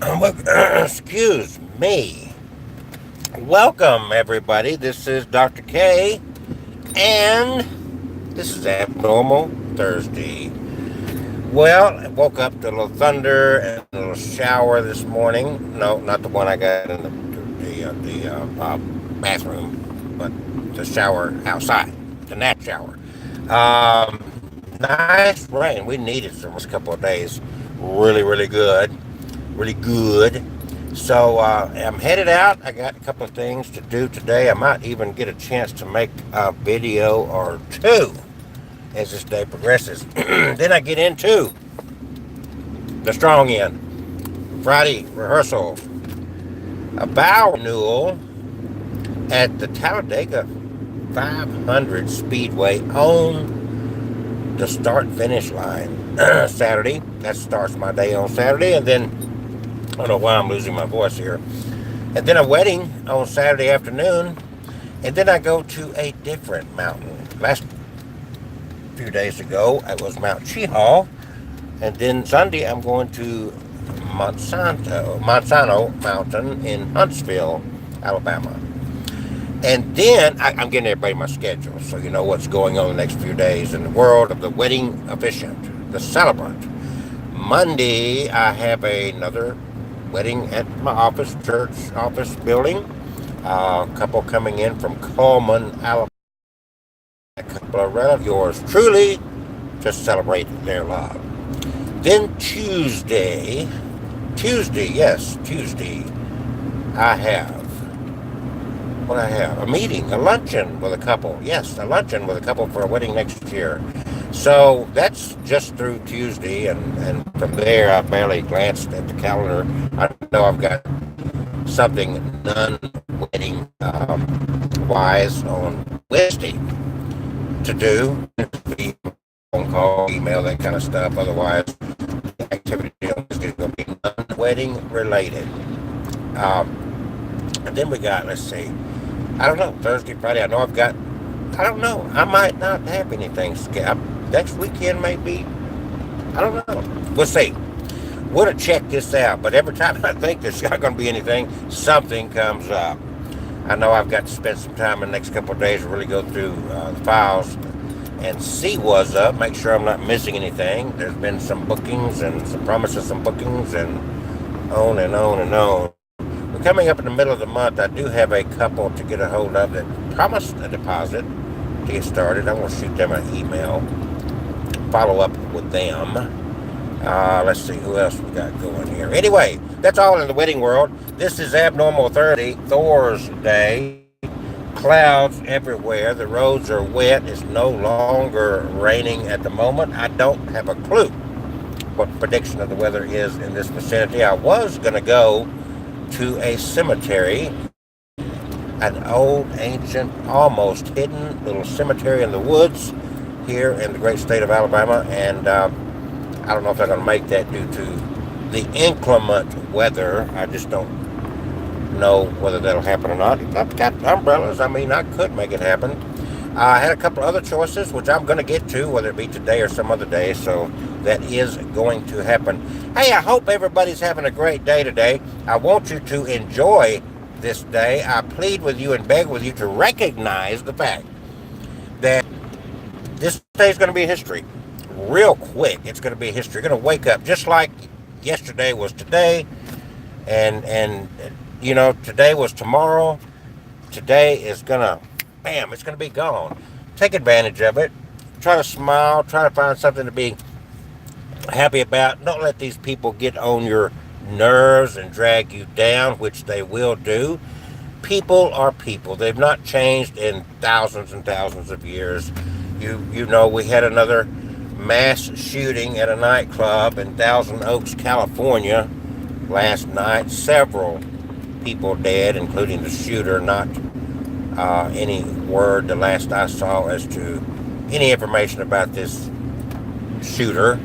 Excuse me. Welcome, everybody. This is Dr. K, and this is Abnormal Thursday. Well, I woke up to a little thunder and a little shower this morning. No, not the one I got in the bathroom, but the shower outside, the nap shower. Nice rain. We needed some this couple of days. Really, really good. Really good. So I'm headed out. I got a couple of things to do today. I might even get a chance to make a video or two as this day progresses. Then I get into the strong end. Friday rehearsal. A bow renewal at the Talladega 500 Speedway on the start-finish line. Saturday. That starts my day on Saturday. And then, I don't know why I'm losing my voice here. And then a wedding on Saturday afternoon. And then I go to a different mountain. Last few days ago, it was Mount Cheahaw. And then Sunday, I'm going to Monsanto Mountain in Huntsville, Alabama. And then I'm getting everybody my schedule, so you know what's going on the next few days in the world of the wedding officiant, the celebrant. Monday, I have another wedding at my church office building. A couple coming in from Coleman, Alabama. A couple of relatives, yours truly, to celebrate their love. Then Tuesday, I have a meeting, a luncheon with a couple. Yes, a luncheon with a couple for a wedding next year. So that's just through Tuesday, and from there I barely glanced at the calendar. I know I've got something non-wedding wise on Wednesday to do. Phone call, email, that kind of stuff. Otherwise, the activity is going to be non-wedding related. And then we got, let's see, I don't know, Thursday, Friday. I don't know. I might not have anything. Next weekend, maybe. I don't know. We'll see. We'll check this out. But every time I think there's not going to be anything, something comes up. I know I've got to spend some time in the next couple of days to really go through the files and see what's up, make sure I'm not missing anything. There's been some bookings and some promises, some bookings, and on and on and on. We're coming up in the middle of the month. I do have a couple to get a hold of that promised a deposit to get started. I'm going to shoot them an email, follow up with them. Let's see who else we got going here. Anyway, that's all in the wedding world. This is Abnormal Thor's Day. Clouds everywhere. The roads are wet. It's no longer raining at the moment. I don't have a clue what prediction of the weather is in this vicinity. I was going to go to a cemetery, an old, ancient, almost hidden little cemetery in the woods here in the great state of Alabama, and I don't know if I'm going to make that due to the inclement weather. I just don't know whether that'll happen or not. I've got umbrellas. I mean, I could make it happen. I had a couple other choices, which I'm going to get to, whether it be today or some other day, so that is going to happen. Hey, I hope everybody's having a great day today. I want you to enjoy this day. I plead with you and beg with you to recognize the fact that this day is going to be history. Real quick, it's going to be history. You're going to wake up just like yesterday was today, and you know, today was tomorrow. Today is gonna, bam, it's gonna be gone. Take advantage of it. Try to smile. Try to find something to be happy about. Don't let these people get on your nerves and drag you down, which they will do. People are people. They've not changed in thousands and thousands of years. You know, we had another mass shooting at a nightclub in Thousand Oaks, California last night. Several people dead, including the shooter. Not any word, the last I saw, as to any information about this shooter.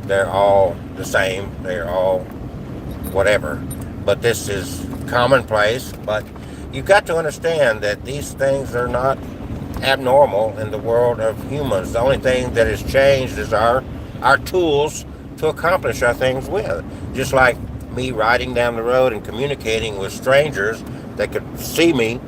They're all the same. They're all whatever. But this is commonplace. But you've got to understand that these things are not abnormal in the world of humans. The only thing that has changed is our tools to accomplish our things with. Just like me riding down the road and communicating with strangers that could see me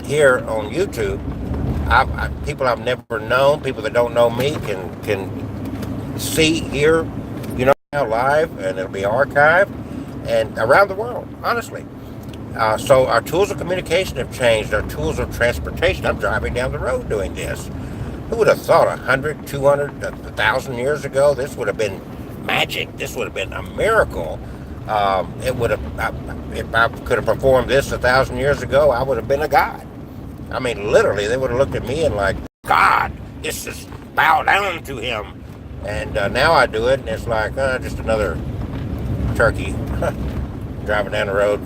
here on YouTube. People I've never known, people that don't know me, can see here, now live, and it'll be archived and around the world. Honestly, so our tools of communication have changed. Our tools of transportation. I'm driving down the road doing this. Who would have thought 100, 200, 1,000 years ago this would have been magic? This would have been a miracle. It would have, if I could have performed this 1,000 years ago, I would have been a god. I mean, literally, they would have looked at me and like, God, this is bow down to him. And now I do it, and it's like just another turkey driving down the road,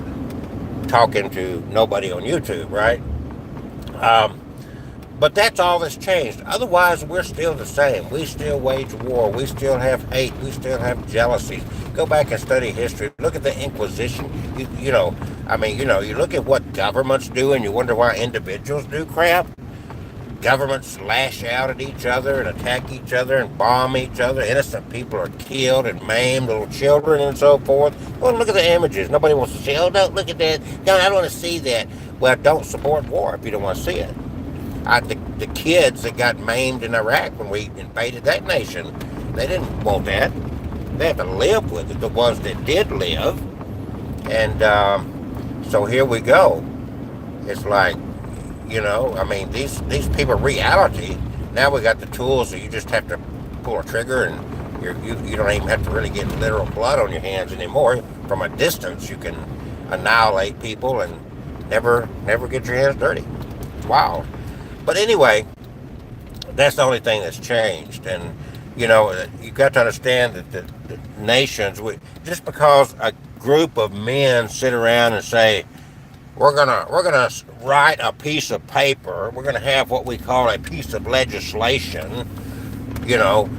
talking to nobody on YouTube, right? But that's all that's changed. Otherwise, we're still the same. We still wage war. We still have hate. We still have jealousy. Go back and study history. Look at the Inquisition. You look at what governments do, and you wonder why individuals do crap. Governments lash out at each other and attack each other and bomb each other. Innocent people are killed and maimed, little children and so forth. Well, look at the images. Nobody wants to see, oh, don't look at that. No, I don't want to see that. Well, don't support war if you don't want to see it. The kids that got maimed in Iraq when we invaded that nation, they didn't want that. They had to live with it, the ones that did live. And so here we go. It's like, these people, reality, now we got the tools that you just have to pull a trigger and you don't even have to really get literal blood on your hands anymore. From a distance, you can annihilate people and never get your hands dirty. It's wild. But anyway, that's the only thing that's changed. And, you've got to understand that the nations, just because a group of men sit around and say, we're gonna write a piece of paper, we're gonna have what we call a piece of legislation,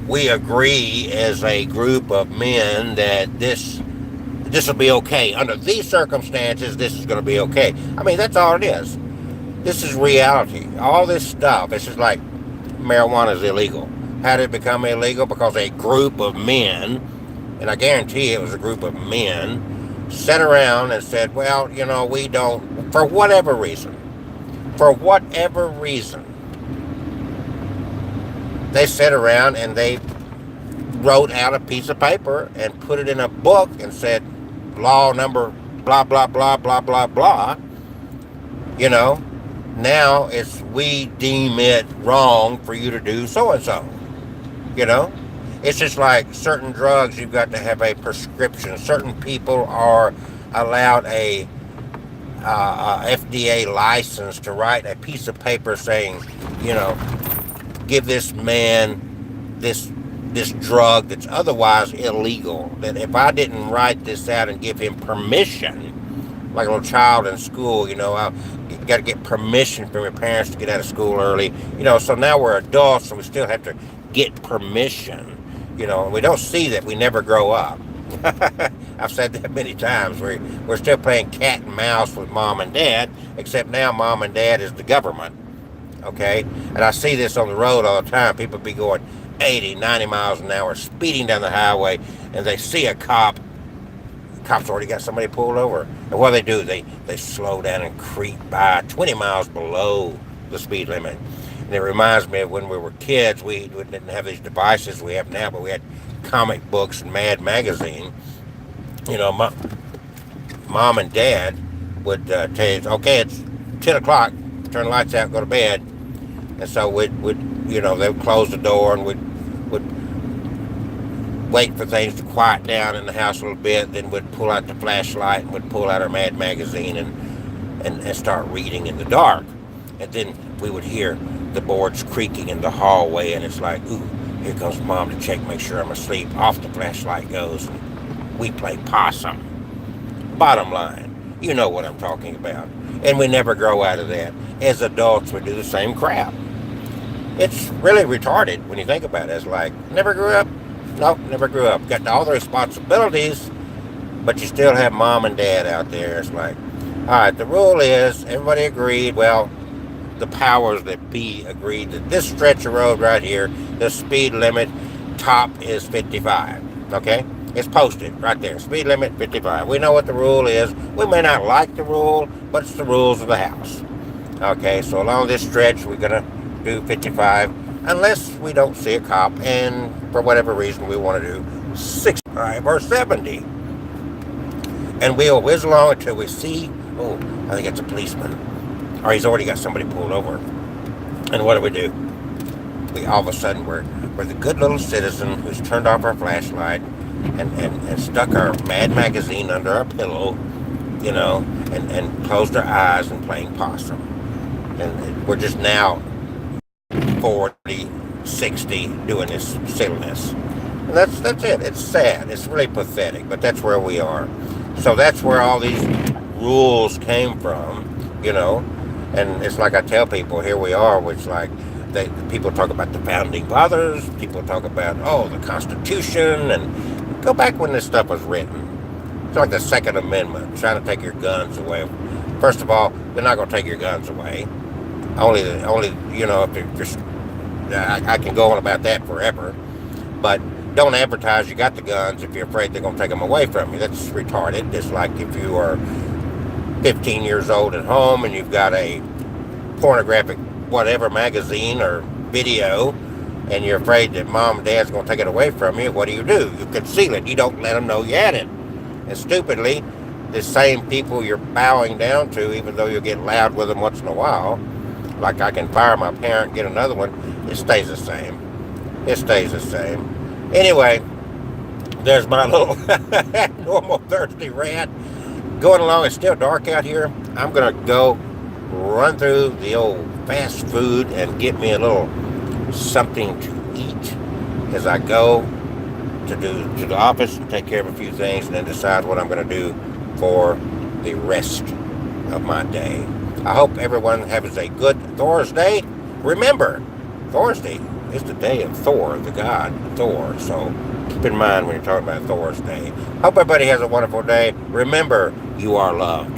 we agree as a group of men that this will be okay. Under these circumstances, this is going to be okay. I mean, that's all it is. This is reality. All this stuff, it's just like marijuana is illegal. How did it become illegal? Because a group of men, and I guarantee it was a group of men, sat around and said, well, we don't, for whatever reason, they sat around and they wrote out a piece of paper and put it in a book and said, law number blah, blah, blah, blah, blah, blah. Now we deem it wrong for you to do so-and-so. It's just like certain drugs, you've got to have a prescription. Certain people are allowed a FDA license to write a piece of paper saying, give this man this drug that's otherwise illegal. That if I didn't write this out and give him permission, like a little child in school, I got to get permission from your parents to get out of school early. So now we're adults, so we still have to get permission. And we don't see that we never grow up. I've said that many times. We're still playing cat and mouse with mom and dad, except now mom and dad is the government. Okay? And I see this on the road all the time. People be going 80, 90 miles an hour, speeding down the highway, and they see a cop. The cop's already got somebody pulled over. And what do? They slow down and creep by 20 miles below the speed limit. And it reminds me of when we were kids, we didn't have these devices we have now, but we had comic books and Mad Magazine. Mom and Dad would tell you, okay, it's 10 o'clock, turn the lights out, go to bed. And so they would close the door and would wait for things to quiet down in the house a little bit, then we'd pull out the flashlight and would pull out our Mad Magazine and start reading in the dark. And then we would hear the boards creaking in the hallway, and it's like, ooh, here comes Mom to check, make sure I'm asleep. Off the flashlight goes, and we play possum. Bottom line, you know what I'm talking about. And we never grow out of that. As adults, we do the same crap. It's really retarded when you think about it. It's like, never grew up? Nope, never grew up. Got all the responsibilities, but you still have mom and dad out there. It's like, all right, the rule is, everybody agreed, well, the powers that be agreed that this stretch of road right here, the speed limit top is 55, okay? It's posted right there. Speed limit 55. We know what the rule is. We may not like the rule, but it's the rules of the house. Okay, so along this stretch, we're going to do 55 unless we don't see a cop and for whatever reason we want to do 65 or 70. And we'll whiz along until we see, oh, I think it's a policeman. Or he's already got somebody pulled over. And what do? We all of a sudden, we're the good little citizen who's turned off our flashlight and stuck our Mad magazine under our pillow, and closed our eyes and playing possum. And we're just now 40, 60 doing this silliness. And that's it. It's sad. It's really pathetic, but that's where we are. So that's where all these rules came from. And it's like I tell people, here we are, which like people talk about the founding fathers, people talk about, the Constitution, and go back when this stuff was written. It's like the Second Amendment, trying to take your guns away. First of all, they're not going to take your guns away. Only, if I can go on about that forever. But don't advertise you got the guns if you're afraid they're going to take them away from you. That's retarded. It's like if you are 15 years old at home and you've got a pornographic whatever magazine or video and you're afraid that mom and dad's going to take it away from you, what do? You conceal it. You don't let them know you had it. And stupidly, the same people you're bowing down to, even though you'll get loud with them once in a while, like I can fire my parent and get another one, it stays the same. It stays the same. Anyway, there's my little normal Thursday rant. Going along, it's still dark out here. I'm going to go run through the old fast food and get me a little something to eat as I go to the office and take care of a few things and then decide what I'm going to do for the rest of my day. I hope everyone has a good Thursday. Remember, Thursday is the day of Thor, the god Thor. So keep in mind when you're talking about Thursday. Hope everybody has a wonderful day. Remember, you are loved.